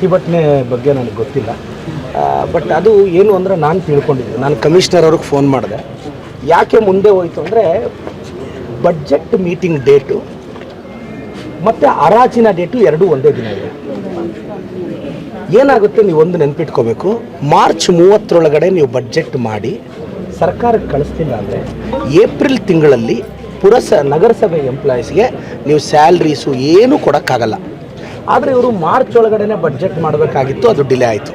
ಪ್ರತಿಭಟನೆ ಬಗ್ಗೆ ನನಗೆ ಗೊತ್ತಿಲ್ಲ. ಬಟ್ ಅದು ಏನು ಅಂದರೆ ನಾನು ತಿಳ್ಕೊಂಡಿದ್ದೆ, ನಾನು ಕಮಿಷನರ್ ಅವ್ರಿಗೆ ಫೋನ್ ಮಾಡಿದೆ. ಯಾಕೆ ಮುಂದೆ ಹೋಯಿತು ಅಂದರೆ ಬಡ್ಜೆಟ್ ಮೀಟಿಂಗ್ ಡೇಟು ಮತ್ತು ಹರಾಜಿನ ಡೇಟು ಎರಡೂ ಒಂದೇ ದಿನ ಇದೆ. ಏನಾಗುತ್ತೆ, ನೀವು ಒಂದು ನೆನಪಿಟ್ಕೋಬೇಕು, ಮಾರ್ಚ್ 30 ನೀವು ಬಡ್ಜೆಟ್ ಮಾಡಿ ಸರ್ಕಾರಕ್ಕೆ ಕಳಿಸ್ತಿಲ್ಲ ಅಂದರೆ ಏಪ್ರಿಲ್ ತಿಂಗಳಲ್ಲಿ ನಗರಸಭೆ ಎಂಪ್ಲಾಯೀಸ್ಗೆ ನೀವು ಸ್ಯಾಲ್ರೀಸು ಏನೂ ಕೊಡೋಕ್ಕಾಗಲ್ಲ. ಆದರೆ ಇವರು ಮಾರ್ಚ್ ಒಳಗಡೆ ಬಡ್ಜೆಟ್ ಮಾಡಬೇಕಾಗಿತ್ತು, ಅದು ಡಿಲೇ ಆಯಿತು.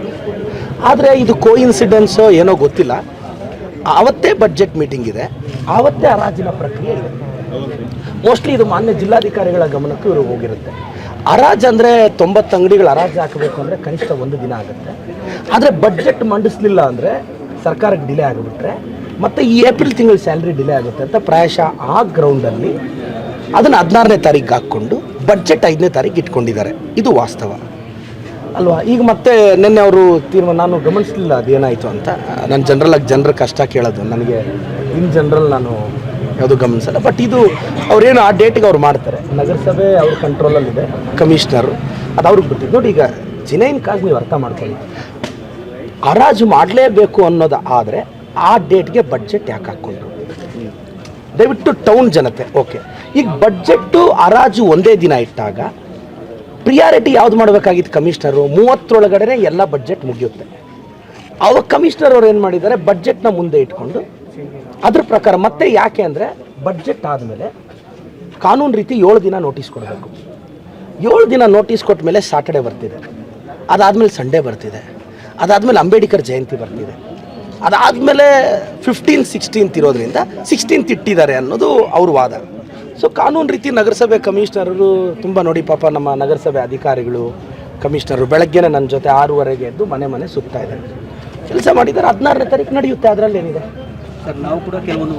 ಆದರೆ ಇದು ಕೋಇನ್ಸಿಡೆನ್ಸೋ ಏನೋ ಗೊತ್ತಿಲ್ಲ, ಆವತ್ತೇ ಬಡ್ಜೆಟ್ ಮೀಟಿಂಗ್ ಇದೆ, ಆವತ್ತೇ ಹರಾಜಿನ ಪ್ರಕ್ರಿಯೆ ಇದೆ. ಮೋಸ್ಟ್ಲಿ ಇದು ಮಾನ್ಯ ಜಿಲ್ಲಾಧಿಕಾರಿಗಳ ಗಮನಕ್ಕೂ ಇವರು ಹೋಗಿರುತ್ತೆ. ಹರಾಜು ಅಂದರೆ 90 ಅಂಗಡಿಗಳು ಹರಾಜು ಹಾಕಬೇಕು ಅಂದರೆ ಕನಿಷ್ಠ 1 ದಿನ ಆಗುತ್ತೆ. ಆದರೆ ಬಡ್ಜೆಟ್ ಮಂಡಿಸಲಿಲ್ಲ ಅಂದರೆ ಸರ್ಕಾರಕ್ಕೆ ಡಿಲೇ ಆಗಿಬಿಟ್ರೆ ಮತ್ತು ಈ ಏಪ್ರಿಲ್ ತಿಂಗಳ ಸ್ಯಾಲ್ರಿ ಡಿಲೇ ಆಗುತ್ತೆ ಅಂತ ಪ್ರಾಯಶಃ ಆ ಗ್ರೌಂಡಲ್ಲಿ ಅದನ್ನು 16ನೇ ತಾರೀಕು ಹಾಕ್ಕೊಂಡು ಬಡ್ಜೆಟ್ 5ನೇ ತಾರೀಕು ಇಟ್ಕೊಂಡಿದ್ದಾರೆ. ಇದು ವಾಸ್ತವ ಅಲ್ವಾ? ಈಗ ಮತ್ತೆ ನಿನ್ನೆ ಅವರು ನಾನು ಗಮನಿಸಲಿಲ್ಲ ಅದೇನಾಯಿತು ಅಂತ. ನಾನು ಜನರ ಕಷ್ಟ ಕೇಳೋದು, ನನಗೆ ಇನ್ ಜನರಲ್ ನಾನು ಯಾವುದು ಗಮನಿಸಲ್ಲ. ಬಟ್ ಇದು ಅವ್ರೇನು ಆ ಡೇಟಿಗೆ ಅವ್ರು ಮಾಡ್ತಾರೆ, ನಗರಸಭೆ ಅವ್ರ ಕಂಟ್ರೋಲಲ್ಲಿದೆ, ಕಮಿಷನರು ಅದು ಅವ್ರಿಗೆ ಬಿಟ್ಟಿದ್ದು. ನೋಡಿ, ಈಗ ಜಿನೈನ್ ಕಾಸ್ ನೀವು ಅರ್ಥ ಮಾಡ್ಕೊಳ್ಳಿ, ಹರಾಜು ಮಾಡಲೇಬೇಕು ಅನ್ನೋದು ಆದರೆ ಆ ಡೇಟ್ಗೆ ಬಡ್ಜೆಟ್ ಯಾಕೆ ಹಾಕ್ಕೊಂಡ್ರು? ದಯವಿಟ್ಟು ಟೌನ್ ಜನತೆ ಓಕೆ, ಈಗ ಬಡ್ಜೆಟ್ಟು ಹರಾಜು ಒಂದೇ ದಿನ ಇಟ್ಟಾಗ ಪ್ರಿಯಾರಿಟಿ ಯಾವ್ದು ಮಾಡಬೇಕಾಗಿತ್ತು? ಕಮಿಷನರು 30 ಎಲ್ಲ ಬಡ್ಜೆಟ್ ಮುಗಿಯುತ್ತೆ. ಅವಾಗ ಕಮಿಷನರ್ ಅವ್ರು ಏನು ಮಾಡಿದ್ದಾರೆ, ಬಡ್ಜೆಟ್ನ ಮುಂದೆ ಇಟ್ಕೊಂಡು ಅದ್ರ ಪ್ರಕಾರ ಮತ್ತೆ ಯಾಕೆ ಅಂದರೆ ಬಡ್ಜೆಟ್ ಆದಮೇಲೆ ಕಾನೂನು ರೀತಿ 7 ದಿನ ನೋಟಿಸ್ ಕೊಡಬೇಕು. 7 ದಿನ ನೋಟಿಸ್ ಕೊಟ್ಟ ಮೇಲೆ ಸಾಟರ್ಡೆ ಬರ್ತಿದೆ, ಅದಾದಮೇಲೆ ಸಂಡೇ ಬರ್ತಿದೆ, ಅದಾದಮೇಲೆ ಅಂಬೇಡ್ಕರ್ ಜಯಂತಿ ಬರ್ತಿದೆ, ಅದಾದಮೇಲೆ 15, 16 ಇರೋದ್ರಿಂದ 16 ಇಟ್ಟಿದ್ದಾರೆ ಅನ್ನೋದು ಅವ್ರ ವಾದ. ಸೊ ಕಾನೂನು ರೀತಿ ನಗರಸಭೆ ಕಮಿಷನರು ತುಂಬ ನೋಡಿ, ಪಾಪ ನಮ್ಮ ನಗರಸಭೆ ಅಧಿಕಾರಿಗಳು ಕಮಿಷನರು ಬೆಳಗ್ಗೆನೇ ನನ್ನ ಜೊತೆ 6:30 ಎದ್ದು ಮನೆ ಸುತ್ತಾ ಇದ್ದಾರೆ, ಕೆಲಸ ಮಾಡಿದ್ದಾರೆ. 16ನೇ ತಾರೀಕು ನಡೆಯುತ್ತೆ, ಅದರಲ್ಲಿ ಏನಿದೆ ಸರ್? ನಾವು ಕೂಡ ಕೆಲವೊಂದು